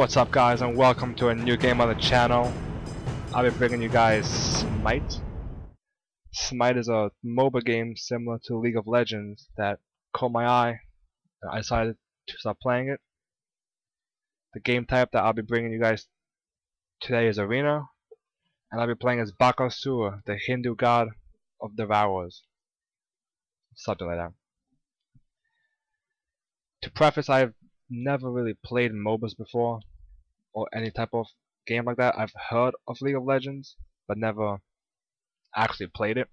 What's up, guys, and welcome to a new game on the channel. I'll be bringing you guys Smite. Smite is a MOBA game similar to League of Legends that caught my eye, and I decided to start playing it. The game type that I'll be bringing you guys today is Arena, and I'll be playing as Bakasura, the Hindu god of devourers. Something like that. To preface, I've never really played MOBAs before, or any type of game like that. I've heard of League of Legends, but never actually played it.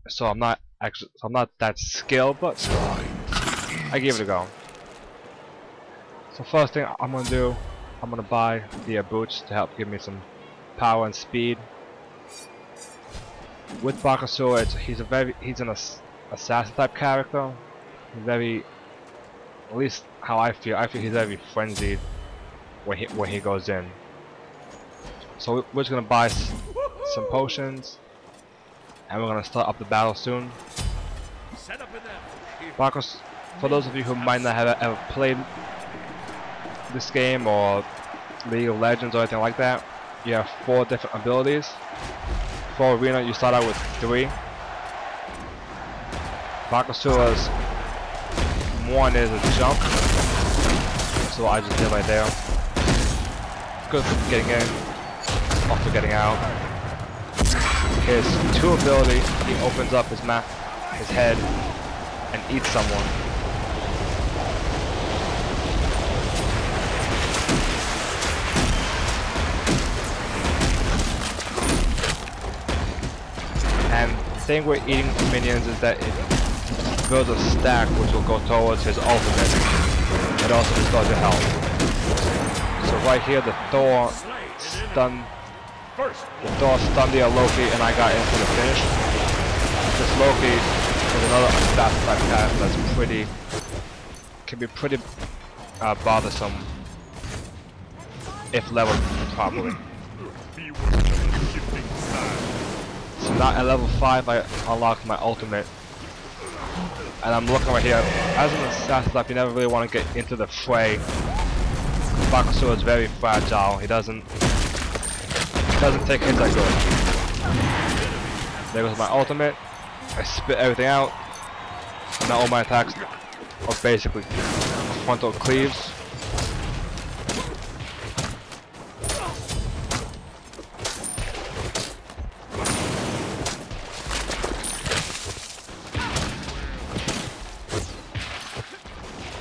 So I'm not that skilled, but I gave it a go. So first thing I'm gonna do, I'm gonna buy the boots to help give me some power and speed. With Bakasura, he's an assassin type character. He's very, at least how I feel he's very frenzied when he goes in. So we're just gonna buy some potions, and we're gonna start up the battle soon. Bakasura, for those of you who might not have ever played this game or League of Legends or anything like that, you have 4 different abilities. For Arena, you start out with 3. Bakasura's one is a jump, so I just did right there. Good for getting in, also getting out. His 2 ability, he opens up his head and eats someone. And the thing with eating minions is that it builds a stack which will go towards his ultimate. It also restores your health. So right here, the Thor stunned the Loki, and I got into the finish. This Loki is another assassin type cat that's can be pretty bothersome if leveled properly. So now at level 5, I unlocked my ultimate, and I'm looking right here. As an assassin type, you never really want to get into the fray. Bakasura is very fragile. He doesn't take hits that good. There goes my ultimate. I spit everything out. And now all my attacks are basically frontal cleaves.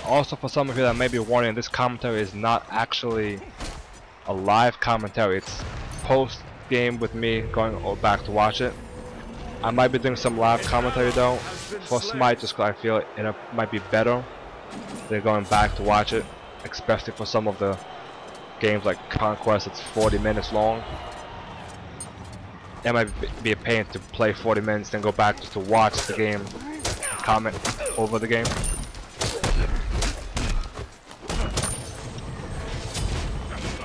Also, for some of you that may be wondering, this commentary is not actually a live commentary. It's post-game with me going back to watch it. I might be doing some live commentary though for Smite, just because I feel it might be better than going back to watch it, especially for some of the games like Conquest. It's 40 minutes long. It might be a pain to play 40 minutes then go back just to watch the game, comment over the game.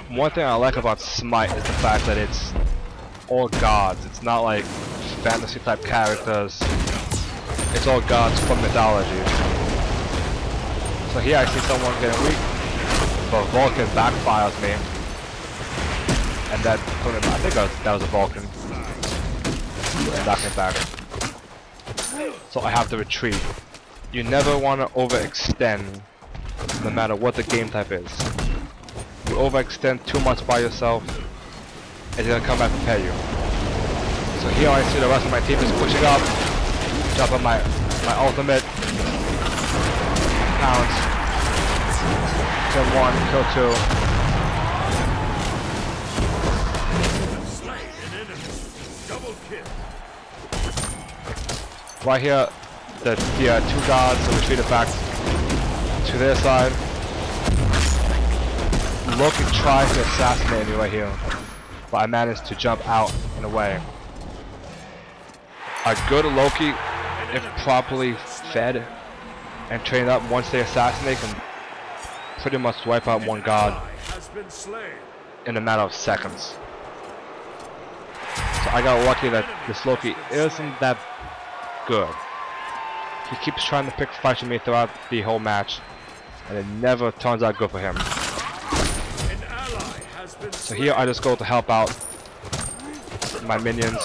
One thing I like about Smite is the fact that it's all gods. It's not like fantasy type characters. It's all gods from mythology. So here I see someone getting weak, but Vulcan backfires me, and that I think that was a Vulcan. And knocked me back. So I have to retreat. You never want to overextend, no matter what the game type is. You overextend too much by yourself, it's gonna come back to pay you. So here I see the rest of my team is pushing up, dropping my ultimate, pounce, kill 1, kill 2. Right here, the 2 gods are retreated back to their side. Loki tries to assassinate me right here, but I managed to jump out in a way. A good Loki, if properly fed and trained up, once they assassinate, can pretty much wipe out one god in a matter of seconds. So I got lucky that this Loki isn't that good. He keeps trying to pick fights with me throughout the whole match, and it never turns out good for him. So here I just go to help out my minions,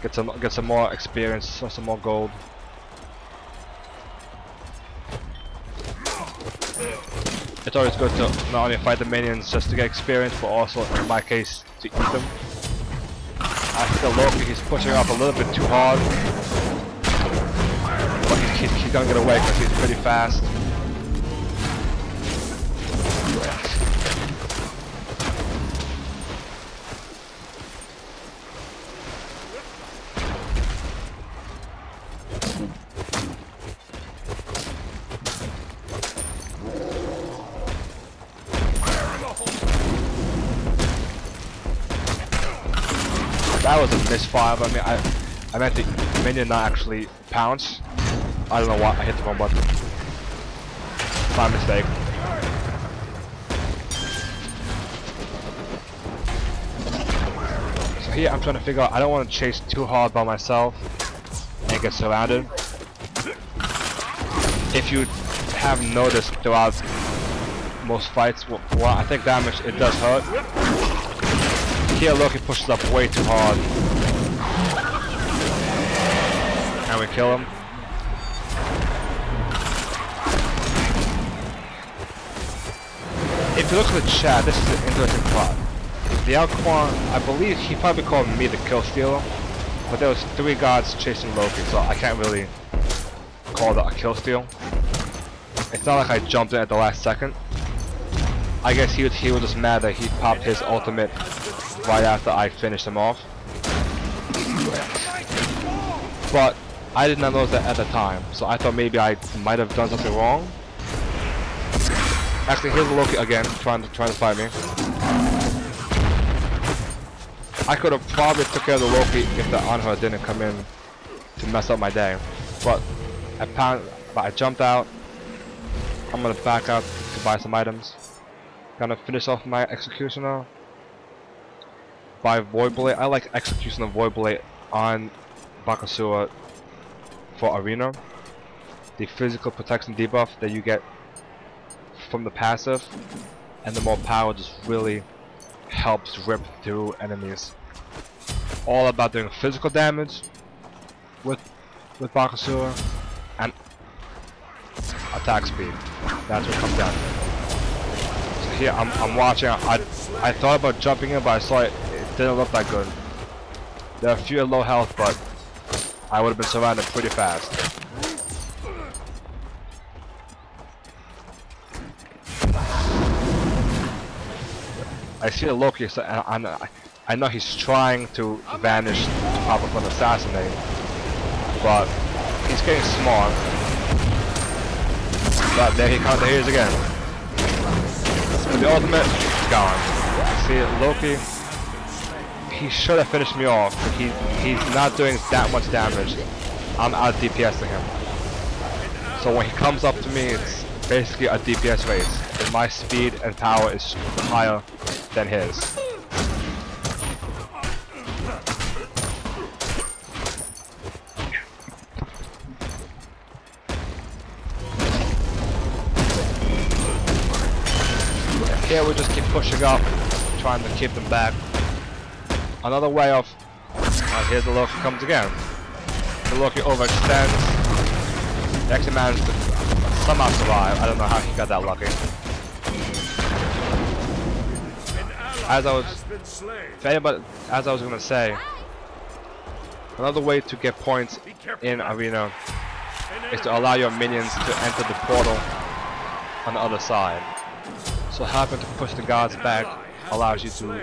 get some more experience, some more gold. It's always good to not only fight the minions just to get experience, but also in my case to eat them. I feel Loki, he's pushing up a little bit too hard, but he's gonna get away because he's pretty fast. That was a misfire. I mean, I meant the minion not actually pounce. I don't know why I hit the wrong button. My mistake. So here I'm trying to figure out. I don't want to chase too hard by myself and get surrounded. If you have noticed throughout most fights, well, I think damage it does hurt. Here Loki pushes up way too hard. And we kill him. If you look at the chat, this is an interesting plot. The Alquan, I believe he probably called me the kill stealer, but there was 3 gods chasing Loki, so I can't really call that a kill steal. It's not like I jumped in at the last second. I guess he was just mad that he popped his ultimate right after I finished him off. But I did not know that at the time, so I thought maybe I might have done something wrong. Actually, here's Loki again, trying to fight me. I could have probably took care of the Loki if the Anhur didn't come in to mess up my day. But I jumped out. I'm gonna back out to buy some items. Gonna finish off my Executioner by Void Blade. I like Executioner Void Blade on Bakasura for Arena. The physical protection debuff that you get from the passive and the more power just really helps rip through enemies. All about doing physical damage with Bakasura and attack speed. That's what it comes down to. So here I'm watching. I thought about jumping in, but I saw it didn't look that good. There are a few at low health, but I would have been surrounded pretty fast. I see a Loki, so I know he's trying to vanish to pop up and assassinate, but he's getting smart. But there he is again. With the ultimate, gone. See Loki, he should have finished me off, but he's not doing that much damage. I'm out DPSing him. So when he comes up to me, it's basically a DPS race. And my speed and power is higher than his. Here we just keep pushing up, trying to keep them back. Another way of... here's the Loki comes again. The Loki overextends. He actually managed to somehow survive. I don't know how he got that lucky. As I was gonna say, another way to get points in Arena is to allow your minions to enter the portal on the other side. So having to push the gods back allows you to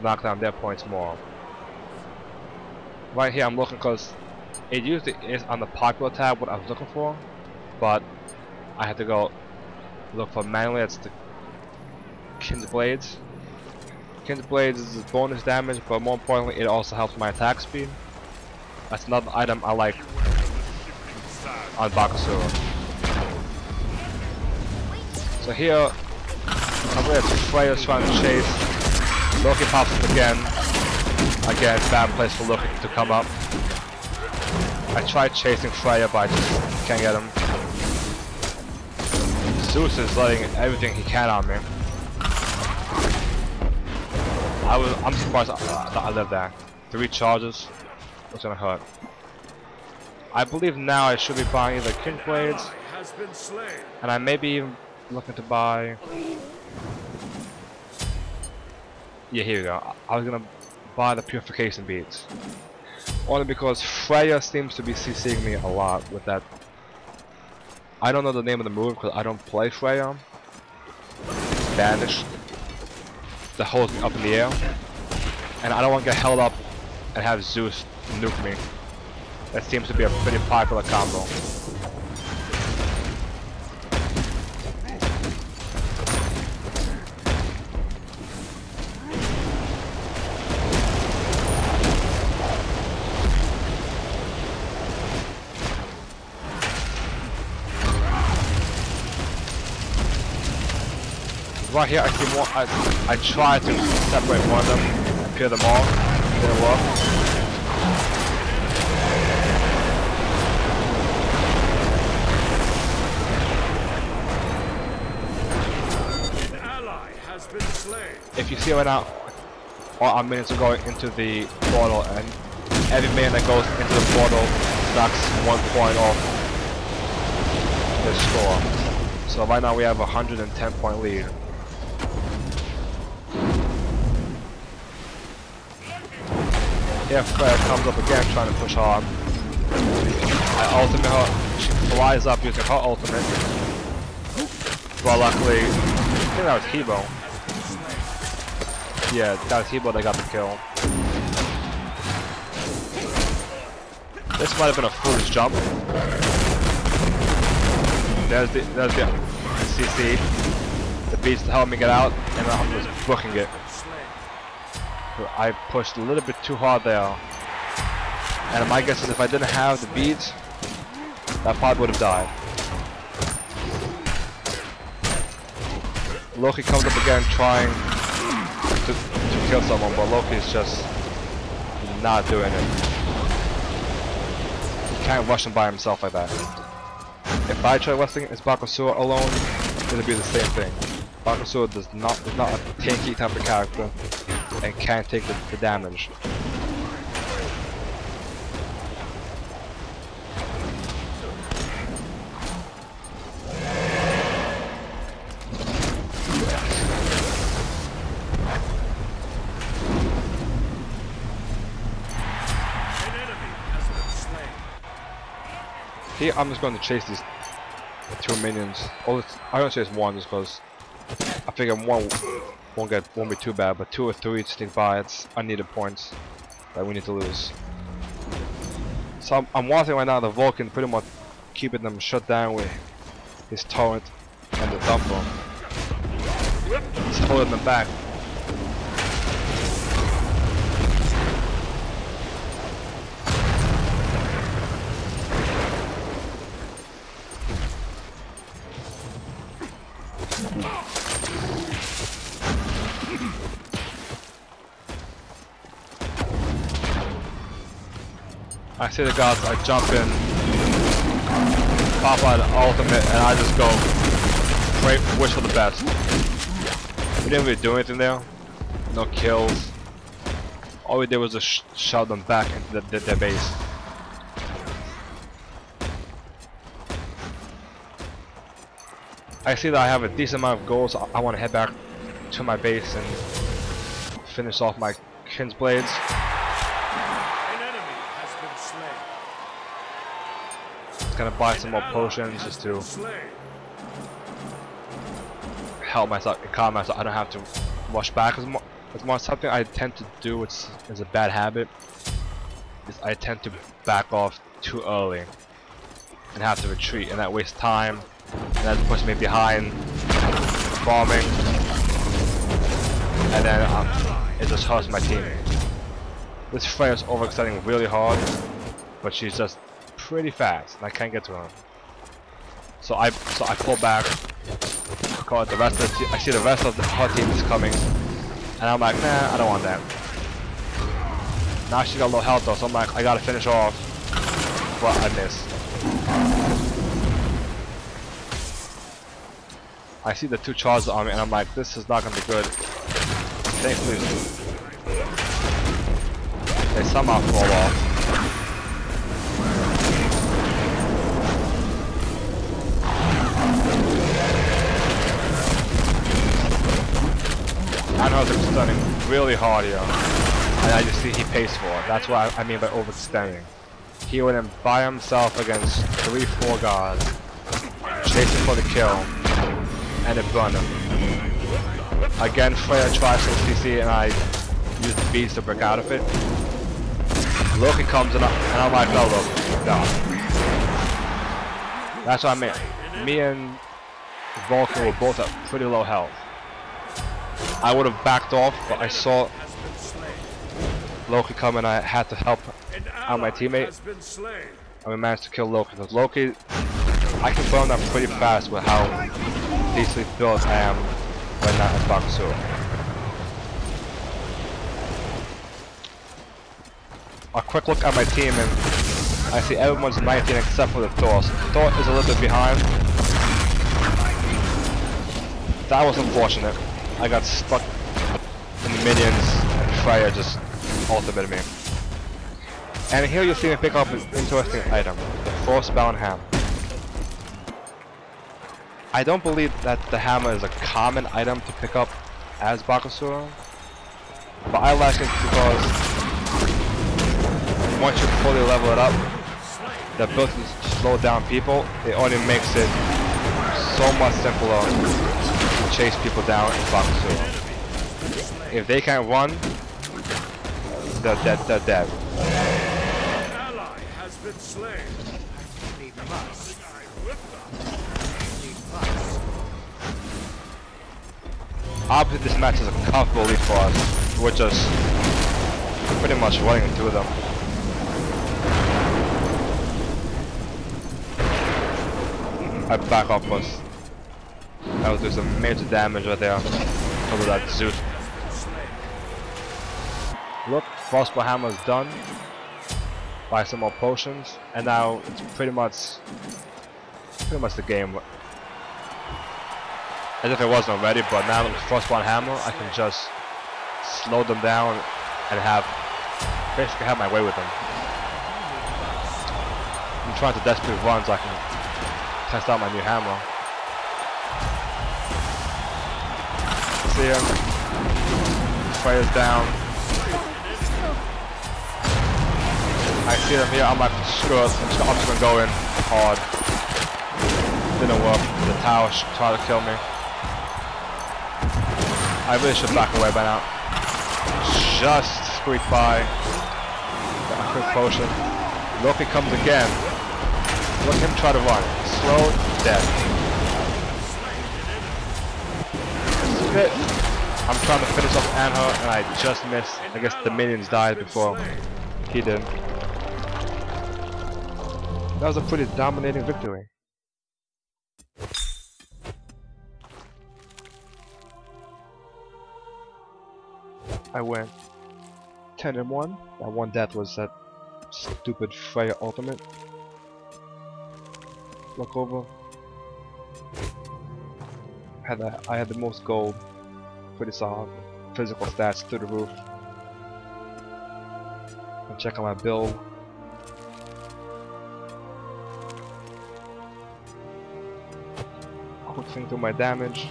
knock down their points more. Right here I'm looking because it usually is on the popular tab what I was looking for, but I had to go look for manually. It's the Kin's Blades. Kin's Blades is bonus damage, but more importantly it also helps my attack speed. That's another item I like on Bakasura. So here I'm going to Freya's trying to chase. Loki pops up again. Again, bad place for Loki to come up. I tried chasing Freya, but I just can't get him. Zeus is letting everything he can on me. I'm surprised that I lived that. 3 charges. What's gonna hurt? I believe now I should be buying either Kin Blades, and I may be even looking to buy. Yeah, here we go. I was gonna buy the Purification Beads, only because Freya seems to be CCing me a lot with that. I don't know the name of the move because I don't play Freya. Banish. That holds me up in the air, and I don't want to get held up and have Zeus nuke me. That seems to be a pretty popular combo. Right here, I see more. I try to separate one of them and kill them all. Didn't work. An ally has been slain. If you see right now, all our minions are going into the portal, and every minion that goes into the portal knocks 1 point off the score. So right now we have a 110-point lead. Yeah, Freya comes up again trying to push hard. I ultimate her, she flies up using her ultimate. Well, luckily, I think that was Hebo. Yeah, that was Hebo that got the kill. This might have been a foolish jump. There's the CC. The beats to help me get out, and I'm just booking it. I pushed a little bit too hard there, and my guess is if I didn't have the beads, that probably would have died. Loki comes up again trying to kill someone, but Loki's just not doing it. You can't rush him by himself like that. If I try wrestling as Bakasura alone, it'll be the same thing. Bakasura is not a tanky type of character and can't take the damage. Here I'm just going to chase these 2 minions. Oh, I don't chase 1 just because I figure 1 won't be too bad, but 2 or 3 to sneak by, it's unneeded points that we need to lose. So I'm watching right now the Vulcan pretty much keeping them shut down with his torrent and the thumper. He's holding them back. I see the gods, I jump in, pop out an ultimate, and I just go pray, wish for the best. We didn't really do anything there, no kills. All we did was just shove them back into their base. I see that I have a decent amount of gold, so I want to head back to my base and finish off my Kin's Blades. Gonna buy some more potions just to help myself, calm myself. I don't have to rush back as much. Something I tend to do, which is a bad habit, is I tend to back off too early and have to retreat, and that wastes time, and that puts me behind farming, and then it just hurts my team. This Freya's overextending really hard, but she's just pretty fast, and I can't get to her. So I pull back. Call it the rest of the I see the rest of her team is coming, and I'm like, nah, I don't want that. Now she got low health though, so I'm like, I gotta finish off, but I miss. I see the 2 charges on me, and I'm like, this is not gonna be good. Thankfully, They somehow fall off. Anho's extending really hard here. And I just see he pays for it. That's what I mean by overextending. He went in by himself against 3-4 guards, chasing for the kill, and it burned him. Again, Freya tries to CC and I use the beast to break out of it. Loki comes and I'm like, no Loki, no. That's what I mean. Me and Vulcan were both at pretty low health. I would have backed off, but I saw Loki come and I had to help out my teammate. And we managed to kill Loki. Because Loki, I can burn that pretty fast with how decently built I am right now as Bakasura. A quick look at my team and I see everyone's 19 except for the Thor. So Thor is a little bit behind. That was unfortunate. I got stuck in the minions and Freya just ultimated me. And here you see me pick up an interesting item, the Frostbound Hammer. I don't believe that the hammer is a common item to pick up as Bakasura, but I like it because once you fully level it up, the ability to slow down people, it only makes it so much simpler to chase people down in Bakasura. If they can't run, they're dead. Been slain. Obviously this match is a comfortable lead for us. We're just pretty much running through them. I back up us. I will do some major damage right there because of that Zoot. Look, Frostbound Hammer is done. Buy some more potions, and now it's pretty much the game. As if it wasn't already, but now with Frostbound Hammer, I can just slow them down and basically have my way with them. I'm trying to desperately run so I can test out my new hammer. See him. Freya's down. I see them here, I'm like, screw it, I'm just gonna go in hard. Didn't work, the tower tried to kill me. I really should back away by now. Just squeaked by. Got a quick potion. Loki comes again. Look at him try to run. Slow, dead. This is it. I'm trying to finish off Anho and I just missed. I guess the minions died before he did. That was a pretty dominating victory. I went 10-1. That one death was that stupid Freya ultimate. Look over. I had the most gold. Pretty solid. Physical stats through the roof. And check out my build. Quick thing through my damage.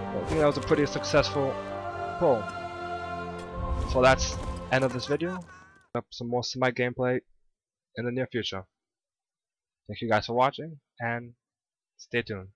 I think that was a pretty successful pull. So that's end of this video. Up some more Smite gameplay in the near future. Thank you guys for watching and stay tuned.